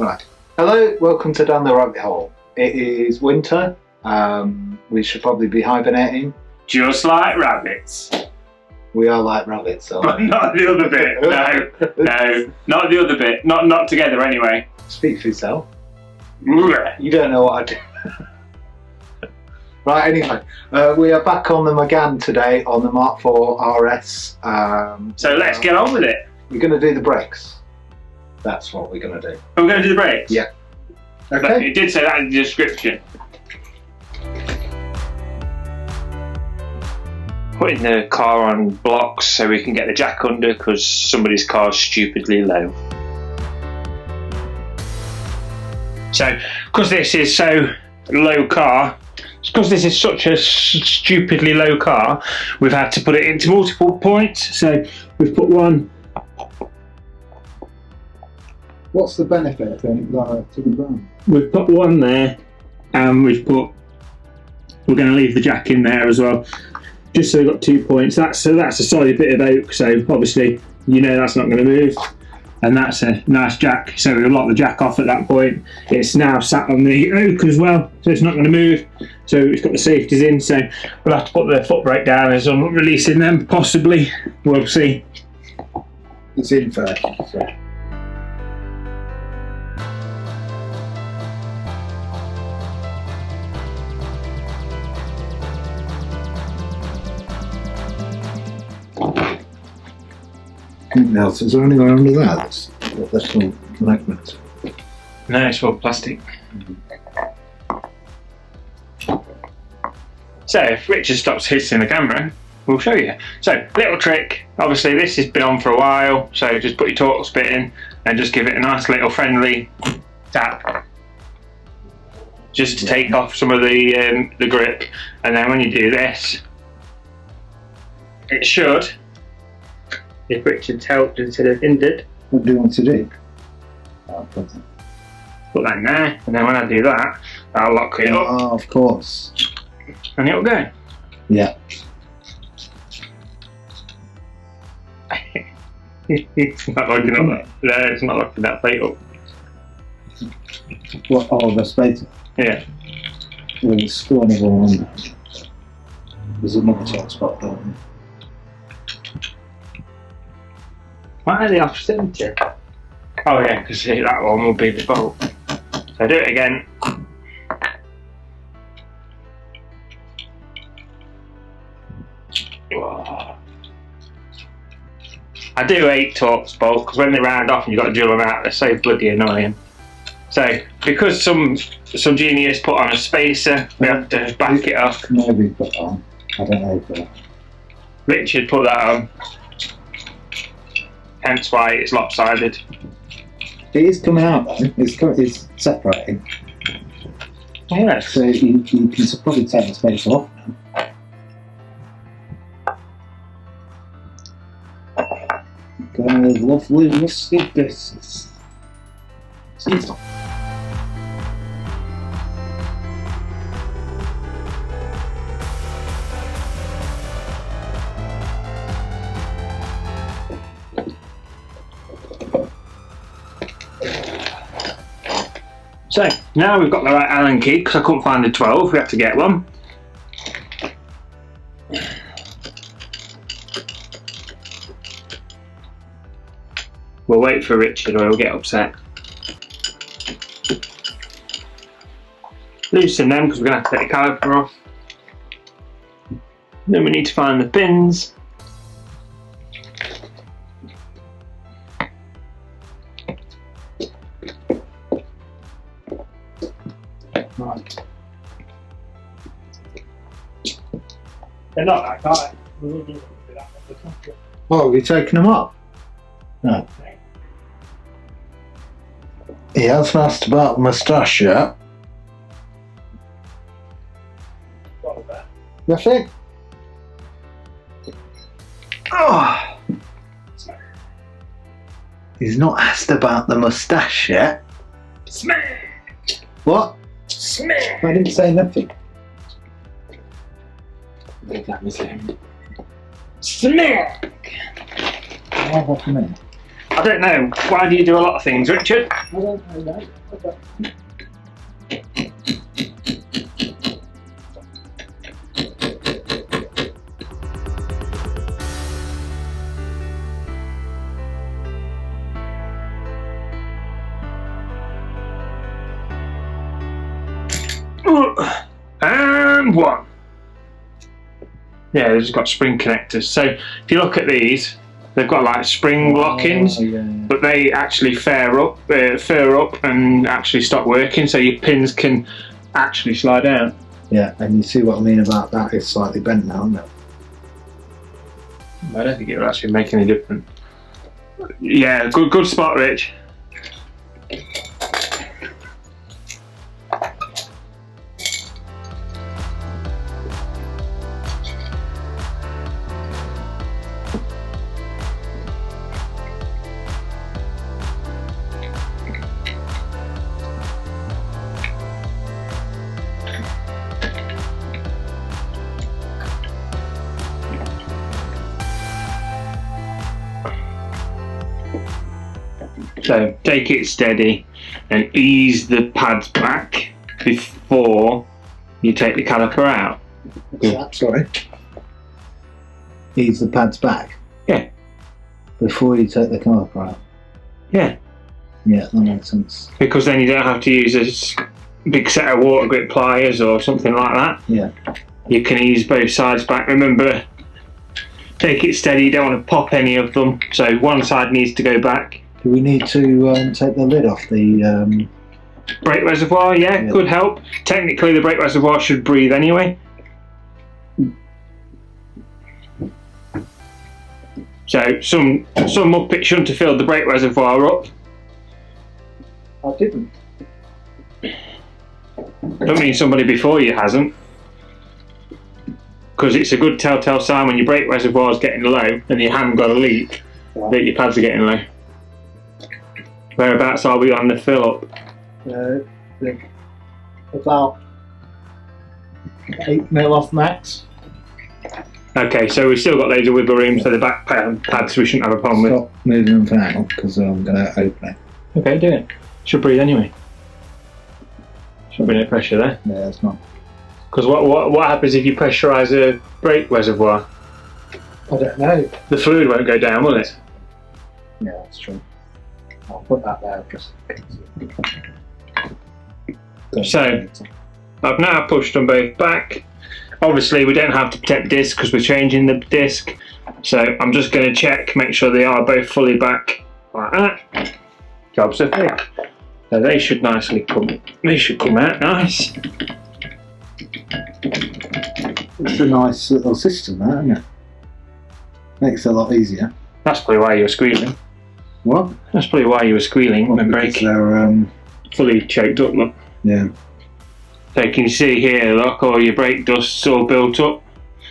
Right. Hello, welcome to Down the Rabbit Hole. It is winter. We should probably be hibernating. Just like rabbits. We are like rabbits, though. But not the other bit. No, not the other bit. Not together anyway. Speak for yourself. You don't know what I do. Right, anyway, we are back on the Mégane today on the Mark IV RS. So let's get on with it. We're going to do the brakes. That's what we're going to do. Are we going to do the brakes? Yeah. Okay. Okay. It did say that in the description. Putting the car on blocks so we can get the jack under because somebody's car's stupidly low. So, because this is so low car, because this is such a stupidly low car, we've had to put it into multiple points. So we've put one. What's the benefit of it to the ground? We've put one there, and we're going to leave the jack in there as well, just so we've got 2 points. That's a solid bit of oak, so obviously you know that's not going to move, and that's a nice jack. So we'll lock the jack off at that point. It's now sat on the oak as well, so it's not going to move. So it's got the safeties in. So we'll have to put the foot brake down as I'm releasing them. Possibly, we'll see. It's in first. So. Else, is there anywhere under that? That's all magnet. No, it's all plastic. So if Richard stops hitting the camera, we'll show you. So, little trick. Obviously this has been on for a while, so just put your Torx bit in and just give it a nice little friendly tap. Just to take off some of the grip, and then when you do this, it should, if Richard's helped instead of hindered. What do you want to do? Put that in there, and then when I do that, I'll lock it up. Oh, of course. And it'll go. Yeah. It's not locking up that. No, it's not locking that plate up. What? Oh, the spacer. Yeah. Well, there's still another one. There's another top spot there. Why are they off centre? Oh yeah, because that one will be the bolt. So do it again. Whoa. I do hate Torx bolts because when they round off and you've got to drill them out, they're so bloody annoying. So because some genius put on a spacer, we have to back it up. Maybe put on. I don't know. But... Richard put that on. Hence why it's lopsided. It is coming out though. It's separating. Yes. So you can probably take the spacer off now. Lovely rusty bits. So now we've got the right Allen key because I couldn't find the 12. We have to get one. We'll wait for Richard or he'll get upset. Loosen them because we're going to have to take the caliper off. Then we need to find the pins. Right. They're not that tight. Oh, have you taken them up? No. He hasn't asked about the moustache yet. Nothing? Oh. He's not asked about the moustache yet. Smack! What? Smack! I didn't say nothing. That was him. Smack! What happened? I don't know. Why do you do a lot of things, Richard? I don't know. And one. Yeah, they've just got spring connectors. So if you look at these, they've got like spring lock-ins, but they actually fur up and actually stop working, so your pins can actually slide out. Yeah, and you see what I mean about that? It's slightly bent now, isn't it? I don't think it will actually make any difference. Yeah, good spot, Rich. So take it steady and ease the pads back before you take the caliper out. What's that? Sorry. Ease the pads back? Yeah. Before you take the caliper out? Yeah. Yeah, that makes sense. Because then you don't have to use a big set of water grip pliers or something like that. Yeah. You can ease both sides back. Remember, take it steady, you don't want to pop any of them. So one side needs to go back. Do we need to take the lid off the... brake reservoir? Yeah, could help. Technically the brake reservoir should breathe anyway. So some muppet shouldn't have filled the brake reservoir up. I didn't. Don't mean somebody before you hasn't. Because it's a good telltale sign when your brake reservoir is getting low and you haven't got a leak that your pads are getting low. Whereabouts are we on the fill up? About 8 mil off max. Okay, so we've still got loads of wiggle room, so the back pads we shouldn't have a problem with. Stop moving them for now because I'm going to open it. Okay, do it. Should breathe anyway. Shouldn't be no pressure there. Yeah, it's not. Because what happens if you pressurise a brake reservoir? I don't know. The fluid won't go down, will it? Yeah, that's true. I'll put that there just in case. So, I've now pushed them both back. Obviously we don't have to protect the disc because we're changing the disc. So I'm just going to check, make sure they are both fully back like that. Jobs are thick. So they should nicely come, they should come out nice. It's a nice little system that, isn't it? Makes it a lot easier. That's probably why you were squealing. What? That's probably why you were squealing when braking. They're fully choked up, look. Yeah. So you can see here, look, all your brake dust's all built up.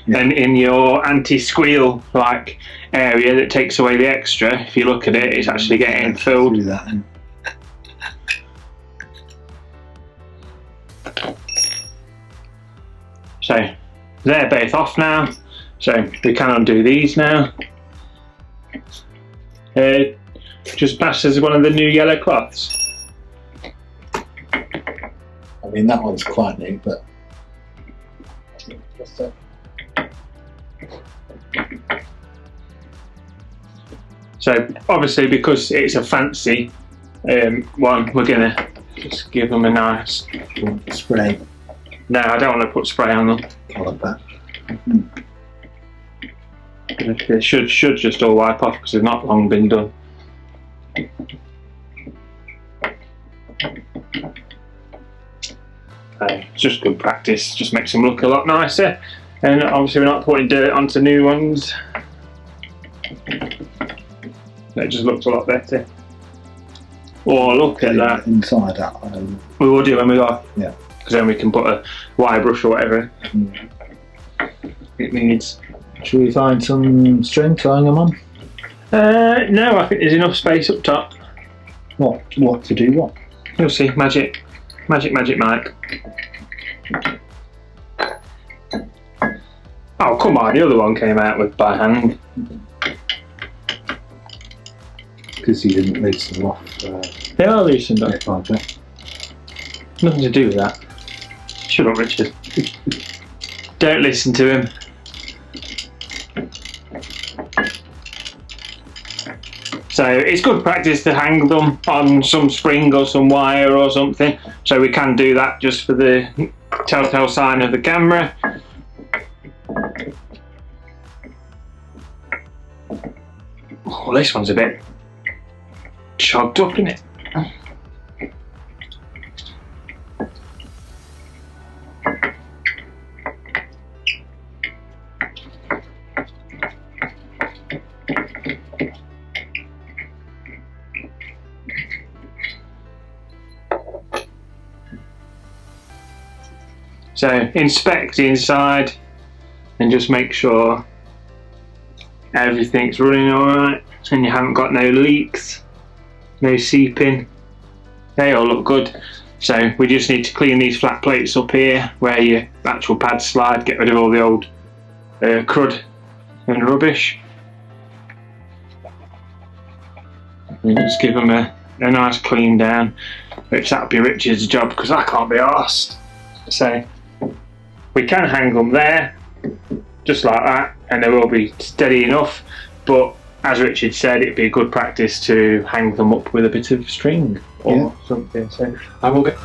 Yeah. And in your anti-squeal like area that takes away the extra, if you look at it, it's actually getting filled. Do that then. So they're both off now. So we can undo these now. Just passed as one of the new yellow cloths. I mean, that one's quite new, but so obviously because it's a fancy one, we're gonna just give them a nice spray. No, I don't want to put spray on them. I like that. It should just all wipe off because they've not long been done. It's just good practice, just makes them look a lot nicer, and obviously we're not putting dirt onto new ones. It just looks a lot better. Oh, look at that. Inside that. We will do when we go. Yeah. Because then we can put a wire brush or whatever it needs. Should we find some string to hang them on? No, I think there's enough space up top. What to do what? You'll see, magic Mike. Oh come on, the other one came out with by hand. because you didn't loosen them off. They are loosened up. Project. Nothing to do with that. Shut up, Richard. Don't listen to him. So it's good practice to hang them on some spring or some wire or something. So we can do that just for the telltale sign of the camera. Oh, this one's a bit chogged up, isn't it? So inspect inside and just make sure everything's running alright and you haven't got no leaks, no seeping. They all look good. So we just need to clean these flat plates up here where your actual pads slide, get rid of all the old crud and rubbish. And just give them a nice clean down, which that'll be Richard's job because I can't be arsed. So we can hang them there, just like that, and they will be steady enough, but as Richard said, it'd be a good practice to hang them up with a bit of string or something. So I will get.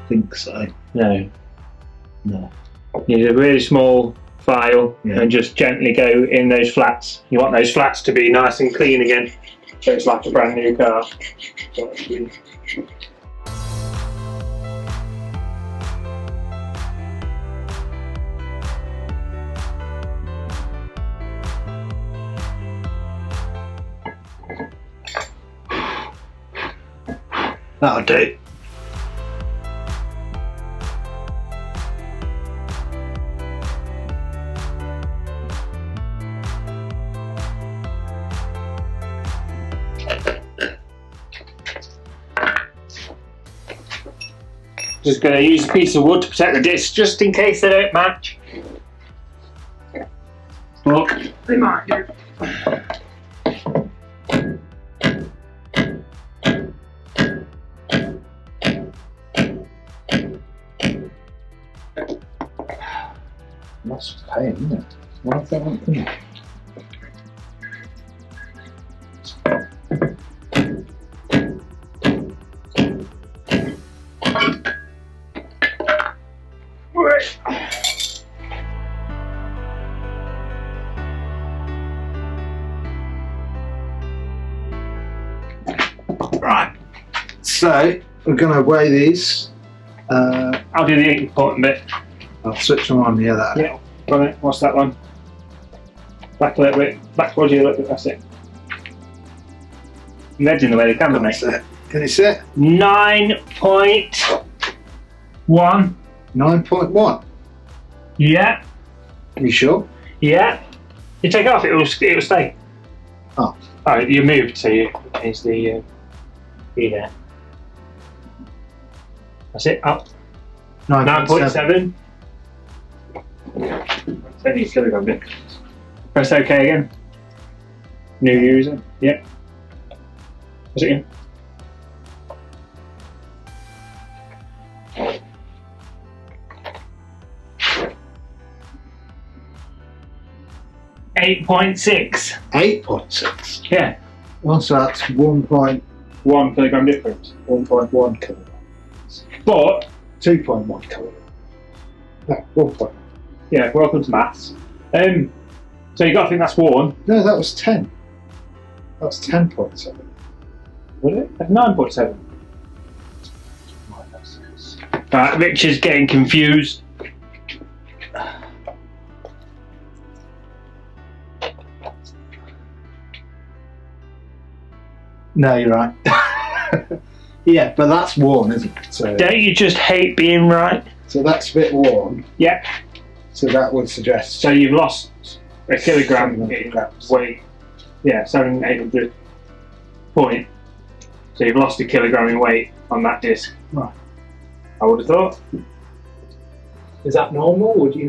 Think so. No. No. Need a really small file and just gently go in those flats. You want those flats to be nice and clean again, so it's like a brand new car. That'll do. Just going to use a piece of wood to protect the discs just in case they don't match. But they might do. That's a pain, isn't it? Why is that one? Right, so we're going to weigh these. I'll do the important bit. I'll switch them on. Yeah, that. Yeah, got it. What's that one? Back a little bit. Back towards you a little bit. That's it. Ned's in the way of the camera, mate. Can you see it? 9.1. 9.1. Yeah. You sure? Yeah. You take it off, it will stay. Oh. Oh, you moved, so you change the there. That's it. Up. 9.7. 30 kilogram bit. Press OK again. New user. Yep. Press it in. .6. 8.6. Yeah. Well, so that's 1.1 kilogram difference. kilograms. But 2.1 kilograms. No, 1. yeah, welcome to maths. So you got to think that's worn. No, that was 10. That was 10.7. Was it? That's 9.7. Right, Richard's getting confused. No, you're right. Yeah, but that's worn, isn't it? So, Don't you just hate being right? so that's a bit worn. Yep. So that would suggest. So you've lost a kilogram 700 in grams. weight. Yeah, 700-800 point. So you've lost a kilogram in weight on that disc. Right. I would have thought. Is that normal? Would you?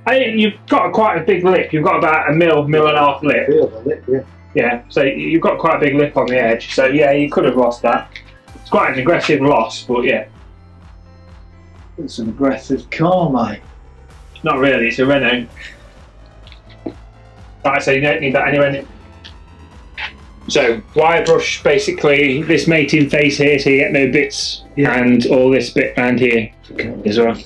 You've got quite a big lip. You've got about a mil and a half lip. Feel the lip, yeah. Yeah, so you've got quite a big lip on the edge. So yeah, you could have lost that. It's quite an aggressive loss, but yeah. It's an aggressive car, mate. Not really, it's a Renault. Like I say, you don't need that anyway. So, wire brush, basically, this mating face here, so you get no bits, and all this bit around here as well.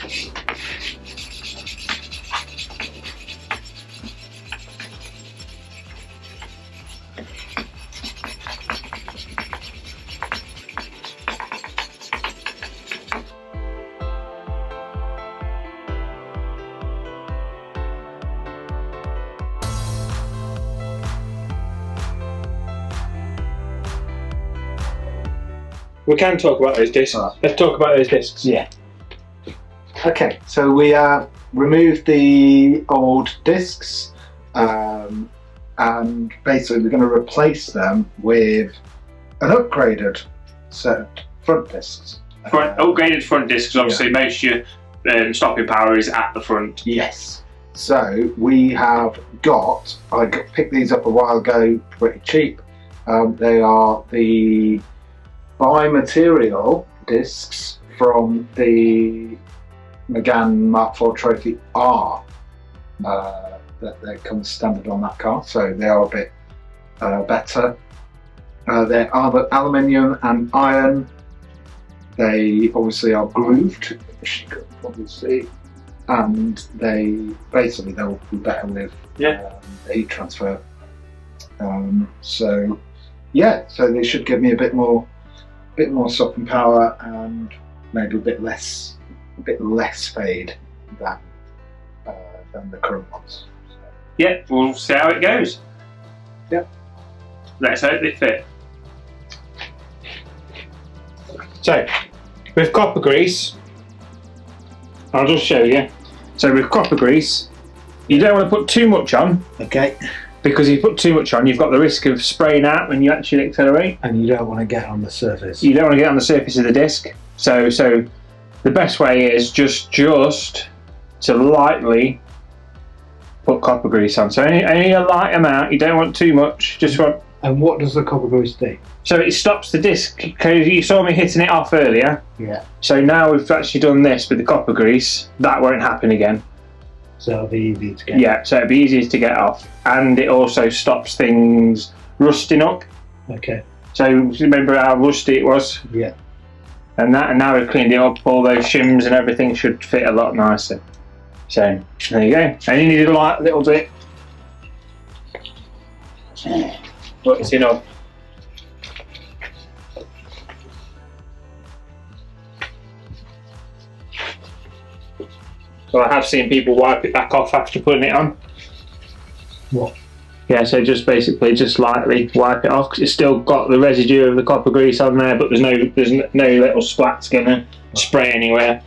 We can talk about those discs. Let's talk about those discs. Yeah. Okay, so we removed the old discs, and basically we're going to replace them with an upgraded set of front discs. Upgraded front discs, obviously most of your stopping power is at the front. Yes. So we have I picked these up a while ago, pretty cheap. They are the bi-material discs from the Mégane Mark IV Trophy R that comes standard on that car, so they are a bit better. They're aluminium and iron. They obviously are grooved, as you can probably see, and they'll be better with heat transfer. So they should give me a bit more stopping power and maybe a bit less fade than the current ones. So. Yeah, we'll see how it goes. Yeah. Let's hope they fit. So, with copper grease, I'll just show you. So with copper grease, you don't want to put too much on. Okay. Because if you put too much on, you've got the risk of spraying out when you actually accelerate. And you don't want to get on the surface. You don't want to get on the surface of the disc. So the best way is just to lightly put copper grease on. So only a light amount. You don't want too much. Just want. And what does the copper grease do? So it stops the disc. Because you saw me hitting it off earlier. Yeah. So now we've actually done this with the copper grease. That won't happen again. So it'll be easy to get. Yeah, so it'll be easy to get off, and it also stops things rusting up. Okay. So remember how rusty it was? Yeah. And now we've cleaned it up. All those shims and everything should fit a lot nicer. So there you go. And you need a light little bit, but it's enough. So I have seen people wipe it back off after putting it on. What? Yeah, so just basically just lightly wipe it off because it's still got the residue of the copper grease on there, but there's no little splats gonna spray anywhere.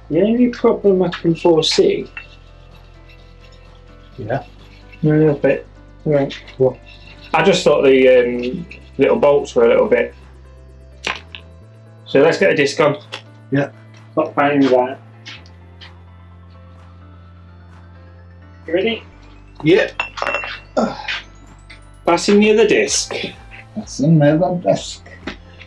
The only problem I can foresee. Yeah. A little bit. Right. What? I just thought the little bolts were a little bit. So let's get a disc on. Yeah. Not playing with that. You ready? Yeah. Passing you the disc. That's another disc.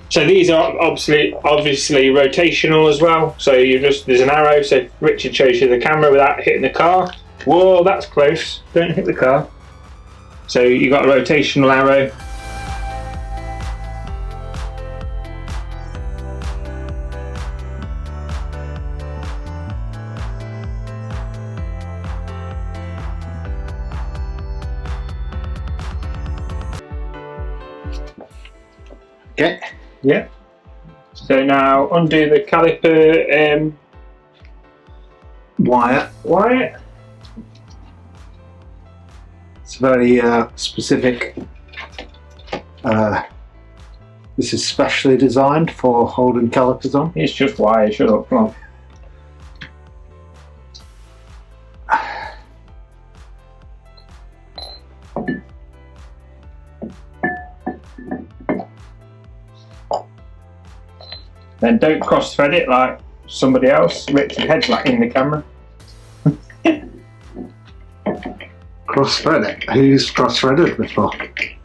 So these are obviously rotational as well. So there's an arrow. So if Richard shows you the camera without hitting the car. Whoa, that's close. Don't hit the car. So you've got a rotational arrow. Okay. Yeah. So now undo the caliper wire. It's very specific. This is specially designed for holding calipers on. It's just wire, shut up, come on. Then don't cross thread it like somebody else. Richard head's like in the camera. Cross thread it? Who's cross threaded before?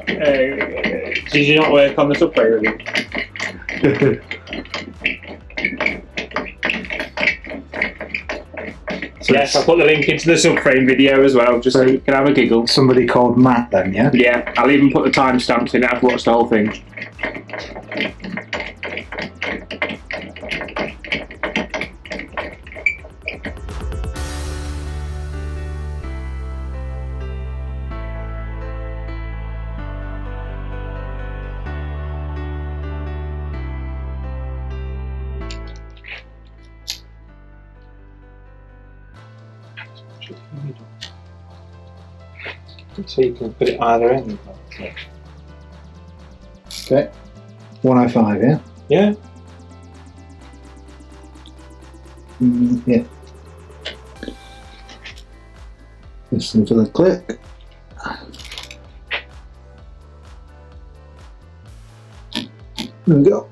Did you not work on the subframe with it? So yes, I'll put the link into the subframe video as well, just so you can have a giggle. Somebody called Matt then, yeah? Yeah, I'll even put the timestamps in. I've watched the whole thing. So you can put it either end. Okay. 105, yeah? Yeah. Yeah. Listen for the click. There we go.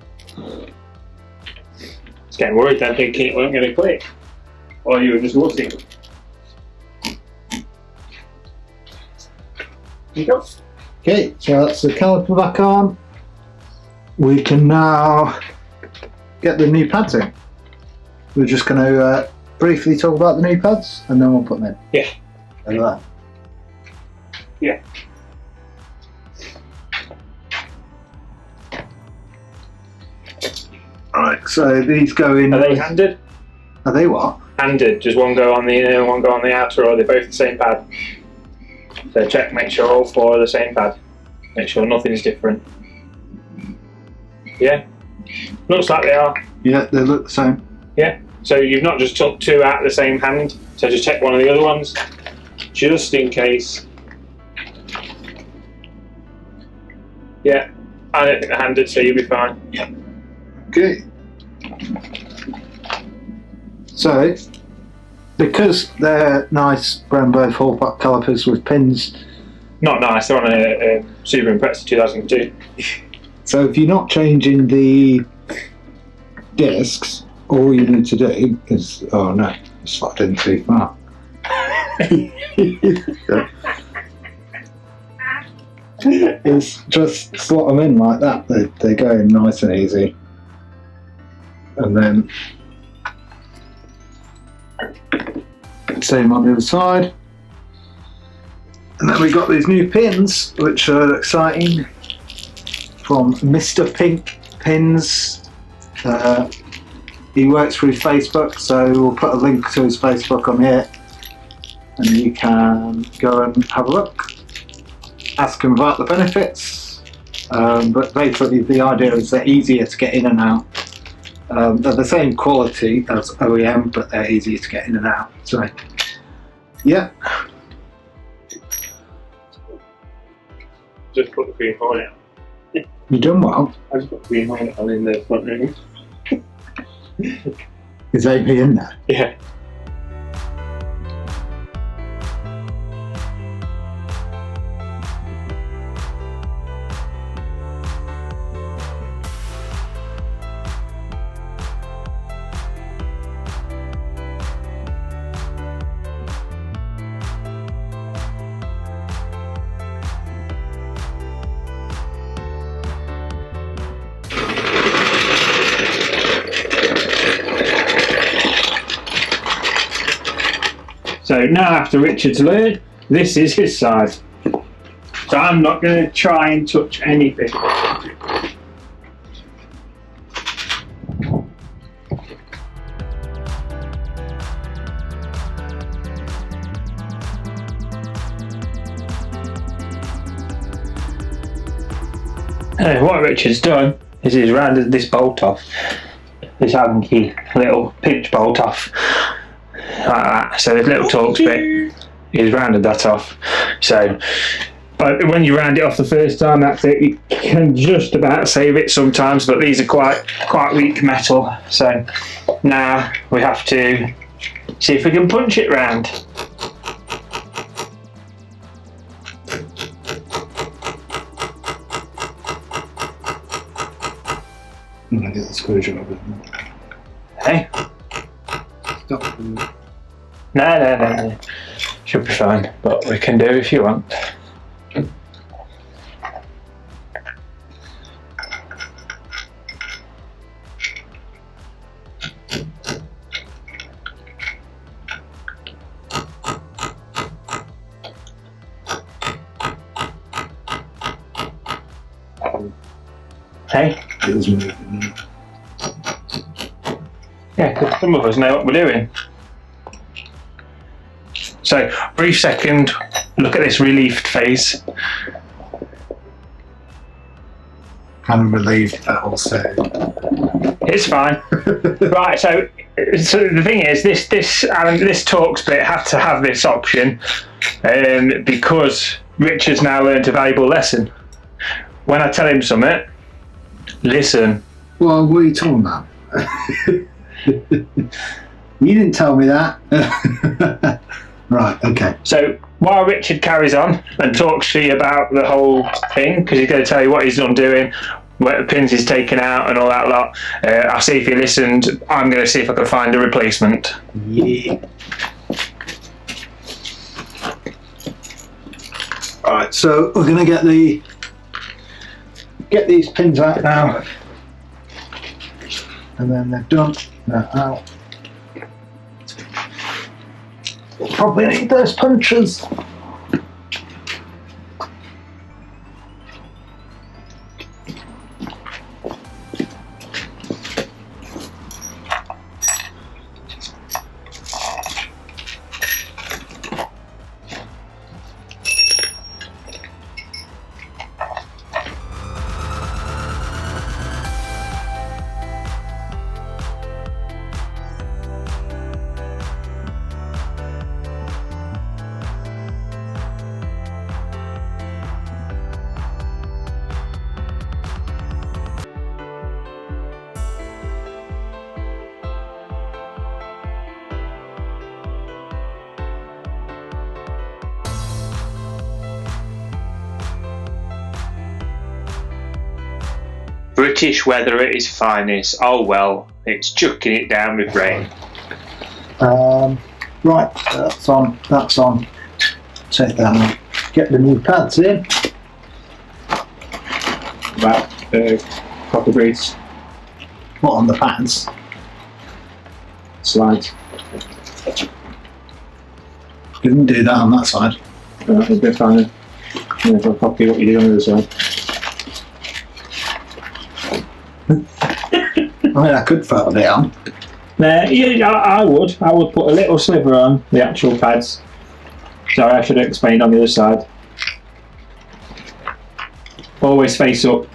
It's getting worried then, thinking it wasn't going to click. Or you were just looking. There you go. Okay, so that's the caliper back on. We can now get the new pads in. We're just going to briefly talk about the new pads and then we'll put them in. Yeah. Like that. Yeah. Alright, so these go in. Are they handed? Are they what? Handed. Just one go on the inner, one go on the outer, or are they both the same pad? So check, make sure all four are the same pad. Make sure nothing's different. Yeah? Looks like they are. Yeah, they look the same. Yeah? So you've not just took two out of the same hand, so just check one of the other ones, just in case. Yeah, I don't think they're handed, so you'll be fine. Yeah. Okay. So, because they're nice Brembo 4-pot calipers with pins. Not nice, they're on a Subaru Impreza 2002. So if you're not changing the discs, all you need to do is, oh no, it's slotted in too far. Is just slot them in like that. They go in nice and easy. And then same on the other side. And then we got these new pins, which are exciting, from Mr. Pink Pins. He works through Facebook, so we'll put a link to his Facebook on here, and you can go and have a look. Ask him about the benefits, but basically the idea is they're easier to get in and out. They're the same quality as OEM, but they're easier to get in and out. So, yeah. Just put the green hornet on. You done well. I just put the green hornet on in the front room. Is Amy in there? Yeah. So now after Richard's learned, this is his side. So I'm not going to try and touch anything. What Richard's done is he's rounded this bolt off, this hanky little pinch bolt off. Like that. So this little Torx bit, he's rounded that off. So but when you round it off the first time, that's it. You can just about save it sometimes, but these are quite weak metal. So now we have to see if we can punch it round. I'm going to get the screwdriver. Hey? Stop. No. Should be fine, but we can do if you want. Hey? It was moving. Yeah, because some of us know what we're doing. So, brief second, look at this relieved face. I'm relieved that also. It's fine. Right, so the thing is, this talks bit had to have this option because Richard's now learned a valuable lesson. When I tell him something, listen. Well, what are you talking about? You didn't tell me that. Right, okay. So while Richard carries on and talks to you about the whole thing, because he's going to tell you what he's undoing, where the pins he's taken out and all that lot, I'll see if he listened. I'm going to see if I can find a replacement. Yeah. Alright, so we're going to get these pins out now. And then they're done. They're out. Probably need those punches. British weather at its finest. Oh well, it's chucking it down with rain. Right, that's on. Take that out. Get the new pads in. About proper grease. What on the pads? Slides. You didn't do that on that side. It's a bit fun. I'll copy what you did on the other side. I mean, I could throw it on. Yeah, I would put a little sliver on the actual pads. Sorry, I should have explained on the other side. Always face up.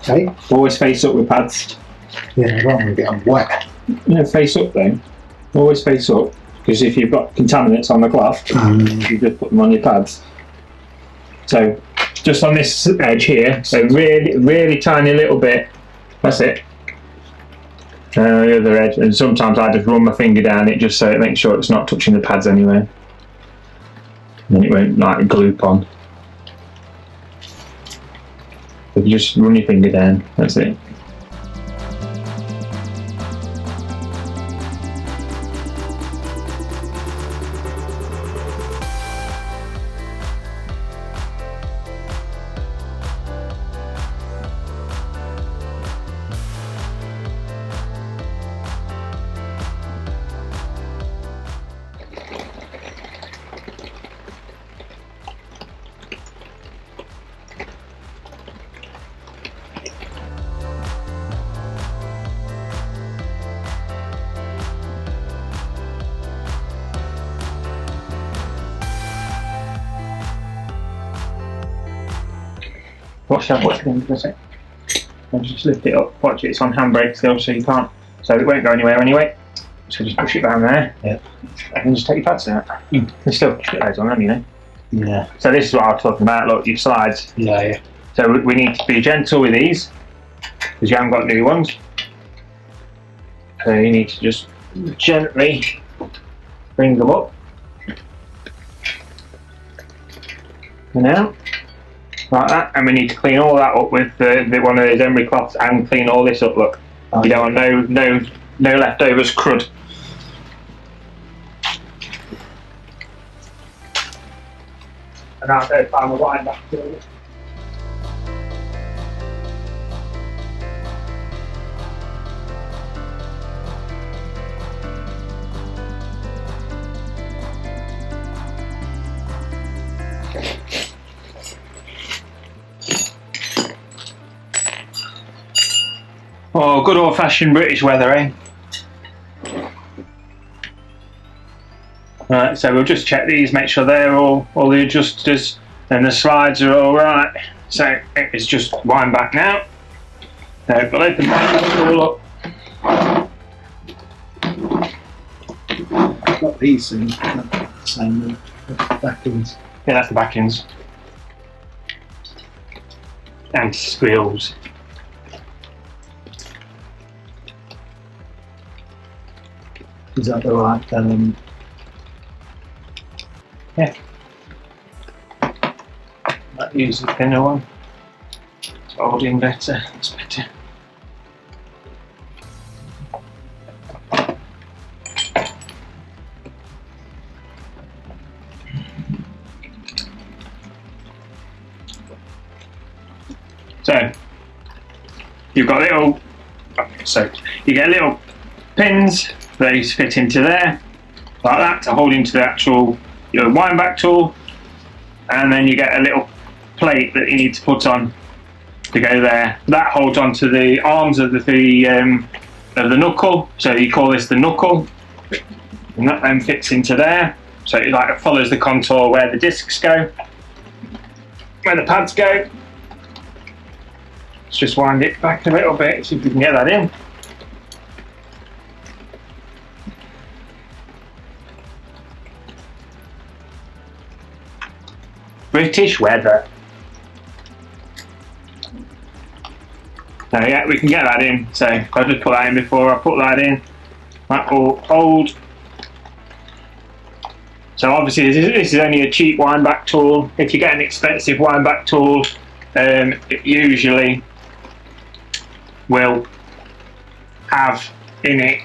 Okay. Always face up with pads. Yeah, I don't want to get them wet. No, face up then. Always face up. Because if you've got contaminants on the cloth, you just put them on your pads. So, just on this edge here, so really, really tiny little bit. That's it. The other edge, and sometimes I just run my finger down it just so it makes sure it's not touching the pads anyway. And it won't like gloop on. So you just run your finger down, that's it. Watch that, watch it, does it? And just lift it up, watch it, it's on handbrake still so you can't, so it won't go anywhere anyway. So just push it down there, yeah. And then just take your pads out. There's still shitloads on them, you know. Yeah. So this is what I was talking about, look, your slides. Yeah. So we need to be gentle with these, because you haven't got new ones. So you need to just gently bring them up. And out. like that, and we need to clean all that up with one of those emery cloths and clean all this up. Look, you don't want no leftovers crud. And I'll go find my wine back to it. Oh, good old-fashioned British weather, eh? Right, so we'll just check these, make sure they're all the adjusters and the slides are all right. So it's just wind back now. So we'll open that all up. I've got these things, same backings. Yeah, that's the backings. And squeals. Is that the right? Yeah. Might use the thinner one. It's holding better. That's better. So you've got little. So you get little pins. Those fit into there, like that, to hold into the actual wind back tool, and then you get a little plate that you need to put on to go there. That holds onto the arms of the knuckle, so you call this the knuckle, and that then fits into there. So it like follows the contour where the discs go, where the pads go. Let's just wind it back a little bit, see if we can get that in. British weather. So yeah, we can get that in. So I'll just put that in before I put that in. That will hold. So obviously this is only a cheap wind back tool. If you get an expensive wind back tool, it usually will have in it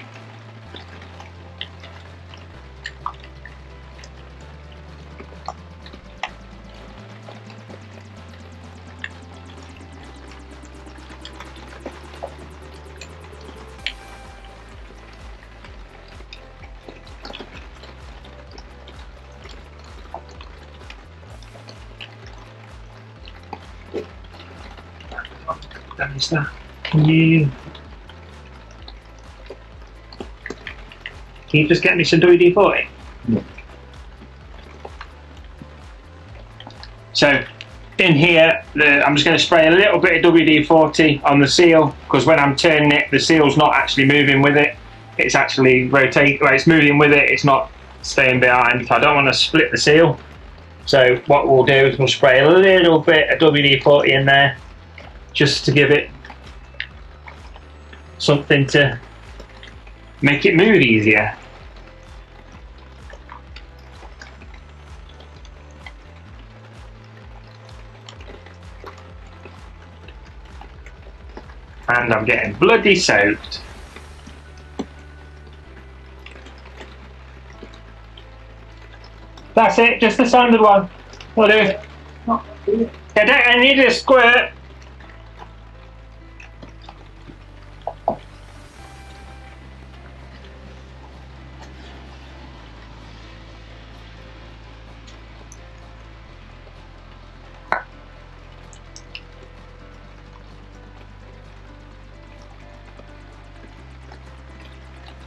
Can you just get me some WD-40? Yeah. So in here, I'm just going to spray a little bit of WD-40 on the seal, because when I'm turning it, the seal's not actually moving with it. It's actually rotating. Well, it's moving with it. It's not staying behind. I don't want to split the seal. So what we'll do is we'll spray a little bit of WD-40 in there, just to give it something to make it move easier. And I'm getting bloody soaked. That's it, just the standard one. Will do. I need a squirt.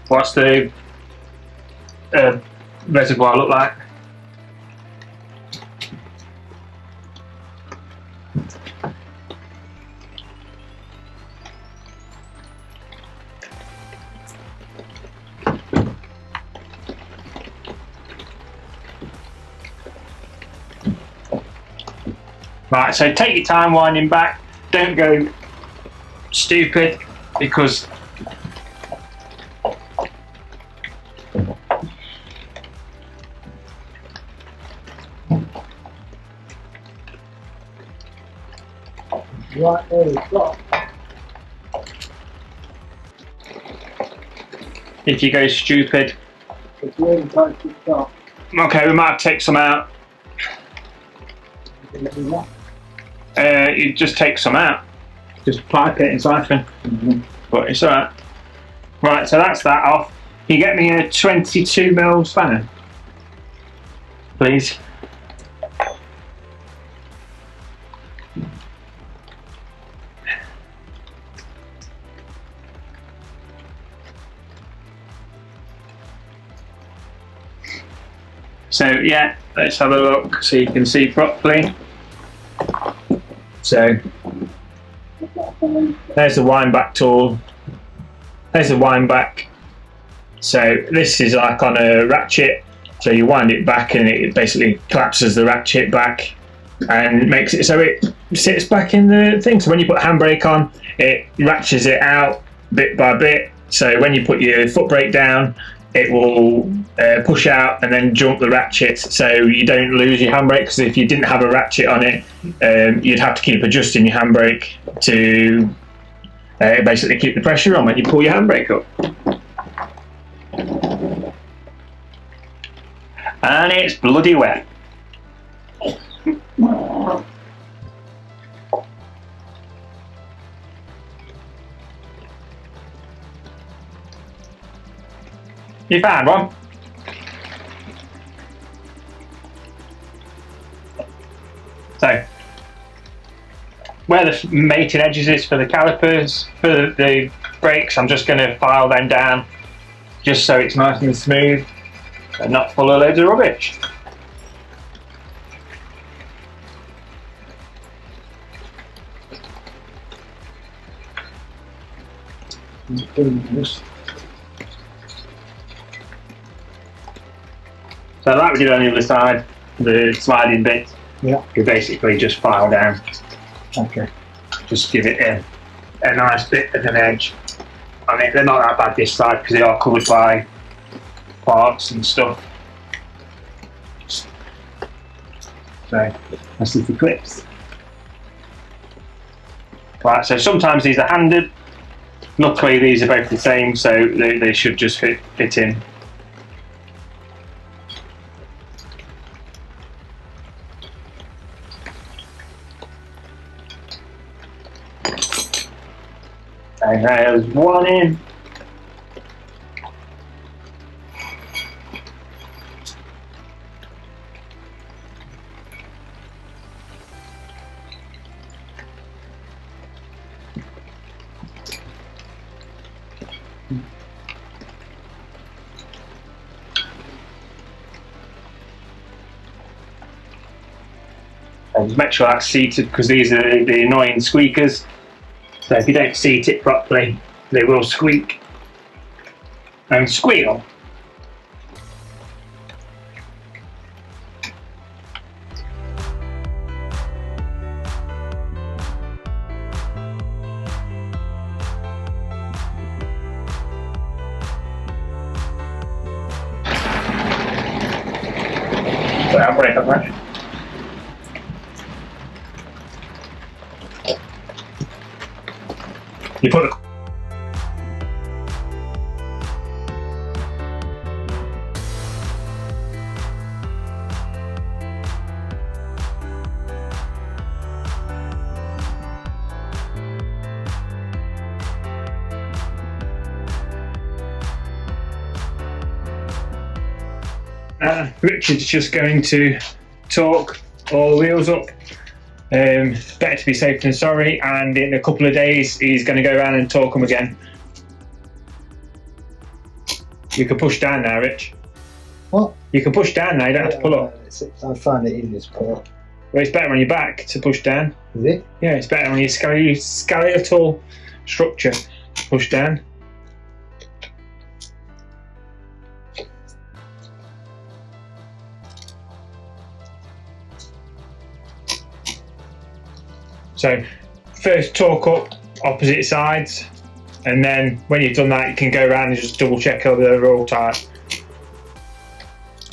What's the reservoir look like? Right, so take your time winding back. Don't go stupid, because Right there we've got. If you go stupid. It's really close to the top. Okay, we might have to take some out. You just take some out. Just pipe it and siphon. But it's alright. Right, so that's that off. Can you get me a 22mm spanner? Please. So yeah, let's have a look so you can see properly. So there's the wind back tool. There's the wind back. So this is like on a ratchet. So you wind it back and it basically collapses the ratchet back and makes it so it sits back in the thing. So when you put handbrake on, it ratchets it out bit by bit. So when you put your foot brake down, it will push out and then jump the ratchet, so you don't lose your handbrake. Because if you didn't have a ratchet on it, you'd have to keep adjusting your handbrake to basically keep the pressure on when you pull your handbrake up. And it's bloody wet. You found one? So, where the mating edges is for the calipers, for the brakes, I'm just going to file them down just so it's nice and smooth and not full of loads of rubbish. So like we did on the other side, the sliding bit, we basically just file down. Okay. Just give it a nice bit of an edge. I mean, they're not that bad this side because they are covered by parts and stuff. So that's the clips. Right, so sometimes these are handed. Luckily these are both the same, so they should just fit in. And there's one in. And just make sure that's seated because these are the annoying squeakers. So if you don't seat it properly, they will squeak and squeal. So I'll break up that. You put it. Richard's just going to torque all the wheels up. Better to be safe than sorry, and in a couple of days he's going to go around and torque them again. You can push down now, Rich. What? You can push down now, you don't have to pull up. I find it easier to pull up. Well, it's better on your back to push down. Is it? Yeah, it's better on your skeletal structure to push down. So first torque up opposite sides, and then when you've done that you can go around and just double check whether they're all tight.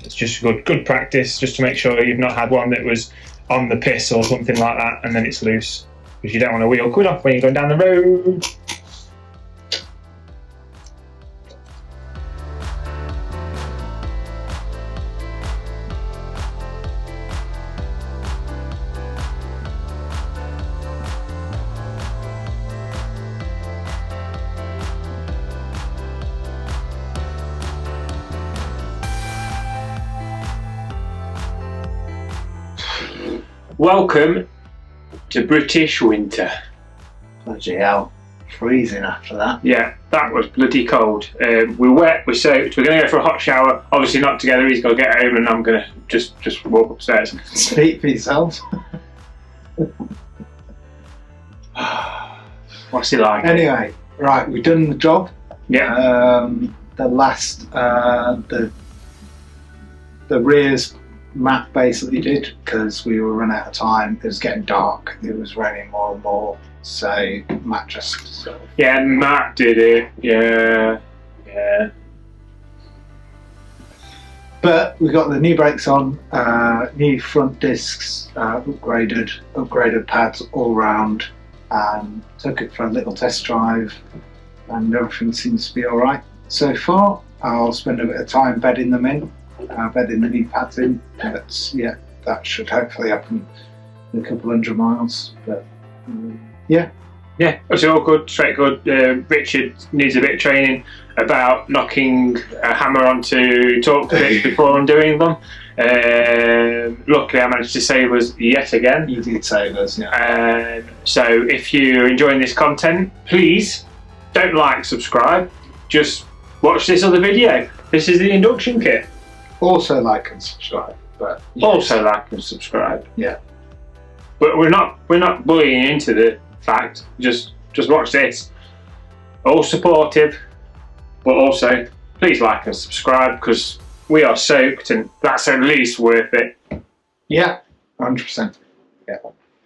It's just good practice just to make sure you've not had one that was on the piss or something like that and then it's loose. because you don't want a wheel coming off when you're going down the road. Welcome to British winter. Bloody hell, freezing after that. Yeah, that was bloody cold. We're wet, we're soaked, we're going to go for a hot shower. Obviously not together, he's got to get home and I'm going to just walk upstairs. Speak for yourself. What's he like? Anyway, right, we've done the job. Yeah. The last, the rears Matt basically did, because we were running out of time. It was getting dark, it was raining more and more, so Matt just sort of... Yeah, Matt did it. Yeah. But we got the new brakes on, new front discs, upgraded pads all round, and took it for a little test drive, and everything seems to be all right so far. I'll spend a bit of time bedding them in. Bedding the new pads in, but yeah, that should hopefully happen in a couple 100 miles. But yeah, it's all good, straight good. Richard needs a bit of training about knocking a hammer onto torque bits before undoing them. Luckily, I managed to save us yet again. You did save us, yeah. So if you're enjoying this content, please don't like, subscribe. Just watch this other video. This is the induction kit. Also like and subscribe, but yes. Also like and subscribe. Yeah. But we're not bullying into the fact. Just watch this. All supportive, but also please like and subscribe, because we are soaked and that's at least worth it. Yeah, 100%. Yeah.